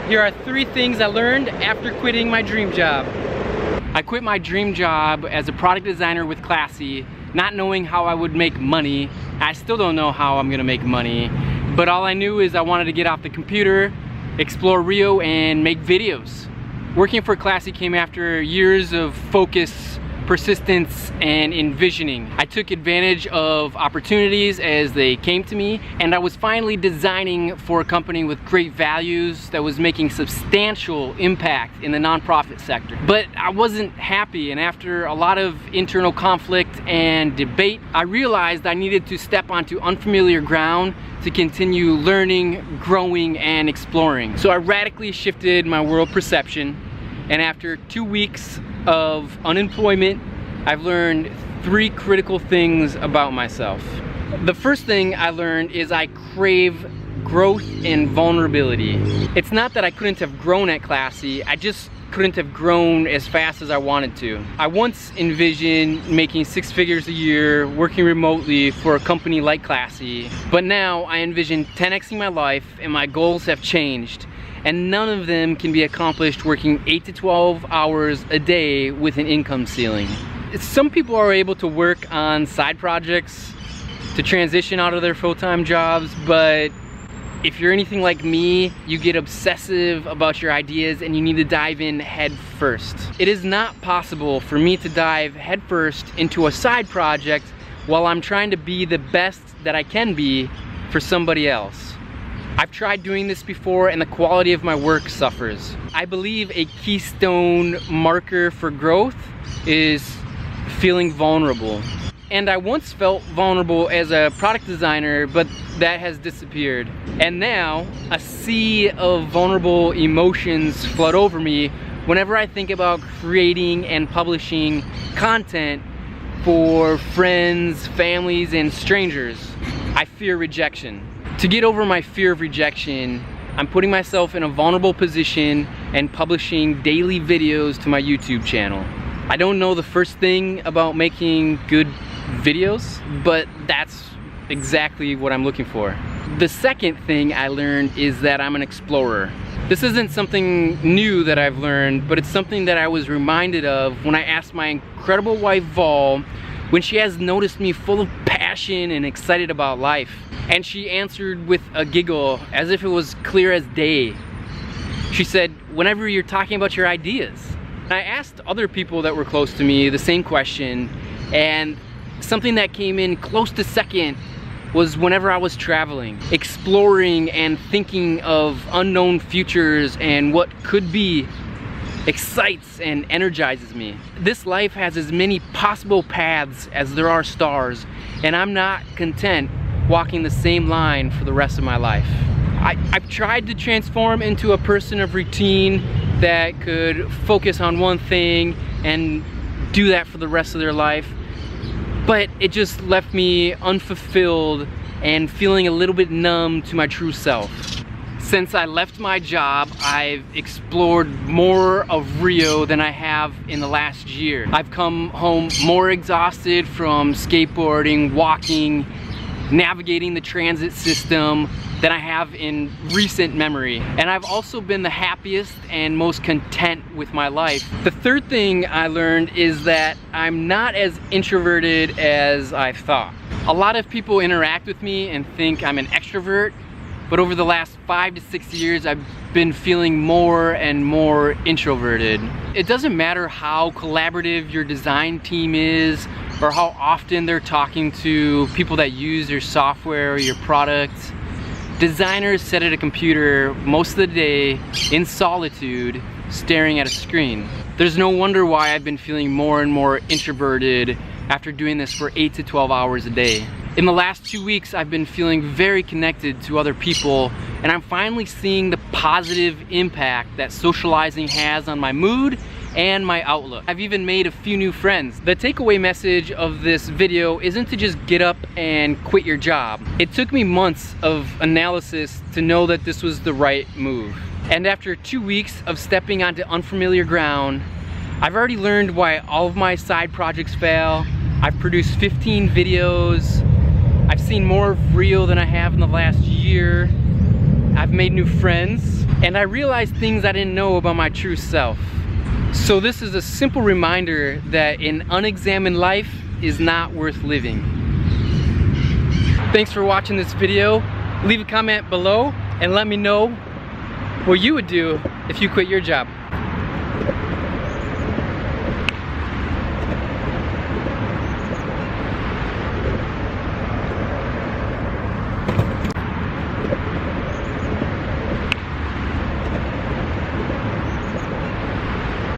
Here are 3 things I learned after quitting my dream job. I quit my dream job as a product designer with Classy, not knowing how I would make money. I still don't know how I'm gonna make money, but all I knew is I wanted to get off the computer, explore Rio, and make videos. Working for Classy came after years of focus, persistence, and envisioning. I took advantage of opportunities as they came to me, and I was finally designing for a company with great values that was making substantial impact in the nonprofit sector. But I wasn't happy, and after a lot of internal conflict and debate, I realized I needed to step onto unfamiliar ground to continue learning, growing, and exploring. So I radically shifted my world perception, and after 2 weeks of unemployment, I've learned 3 critical things about myself. The first thing I learned is I crave growth and vulnerability. It's not that I couldn't have grown at Classy, I just couldn't have grown as fast as I wanted to. I once envisioned making 6 figures a year, working remotely for a company like Classy, but now I envision 10xing my life, and my goals have changed. And none of them can be accomplished working 8 to 12 hours a day with an income ceiling. Some people are able to work on side projects to transition out of their full-time jobs, but if you're anything like me, you get obsessive about your ideas and you need to dive in head first. It is not possible for me to dive head first into a side project while I'm trying to be the best that I can be for somebody else. I've tried doing this before and the quality of my work suffers. I believe a keystone marker for growth is feeling vulnerable. And I once felt vulnerable as a product designer, but that has disappeared. And now a sea of vulnerable emotions flood over me whenever I think about creating and publishing content for friends, families, and strangers. I fear rejection. To get over my fear of rejection, I'm putting myself in a vulnerable position and publishing daily videos to my YouTube channel. I don't know the first thing about making good videos, but that's exactly what I'm looking for. The second thing I learned is that I'm an explorer. This isn't something new that I've learned, but it's something that I was reminded of when I asked my incredible wife Vol when she has noticed me full of passion and excited about life. And she answered with a giggle as if it was clear as day. She said, "Whenever you're talking about your ideas." I asked other people that were close to me the same question, and something that came in close to second was whenever I was traveling, exploring and thinking of unknown futures and what could be excites and energizes me. This life has as many possible paths as there are stars, and I'm not content walking the same line for the rest of my life. I've tried to transform into a person of routine that could focus on one thing and do that for the rest of their life, but it just left me unfulfilled and feeling a little bit numb to my true self. Since I left my job, I've explored more of Rio than I have in the last year. I've come home more exhausted from skateboarding, walking, navigating the transit system than I have in recent memory. And I've also been the happiest and most content with my life. The third thing I learned is that I'm not as introverted as I thought. A lot of people interact with me and think I'm an extrovert, but over the last 5 to 6 years, I've been feeling more and more introverted. It doesn't matter how collaborative your design team is or how often they're talking to people that use your software or your product. Designers sit at a computer most of the day in solitude, staring at a screen. There's no wonder why I've been feeling more and more introverted after doing this for 8 to 12 hours a day. In the last 2 weeks, I've been feeling very connected to other people, and I'm finally seeing the positive impact that socializing has on my mood and my outlook. I've even made a few new friends. The takeaway message of this video isn't to just get up and quit your job. It took me months of analysis to know that this was the right move. And after 2 weeks of stepping onto unfamiliar ground, I've already learned why all of my side projects fail. I've produced 15 videos. I've seen more of Rio than I have in the last year. I've made new friends. And I realized things I didn't know about my true self. So this is a simple reminder that an unexamined life is not worth living. Thanks for watching this video. Leave a comment below and let me know what you would do if you quit your job.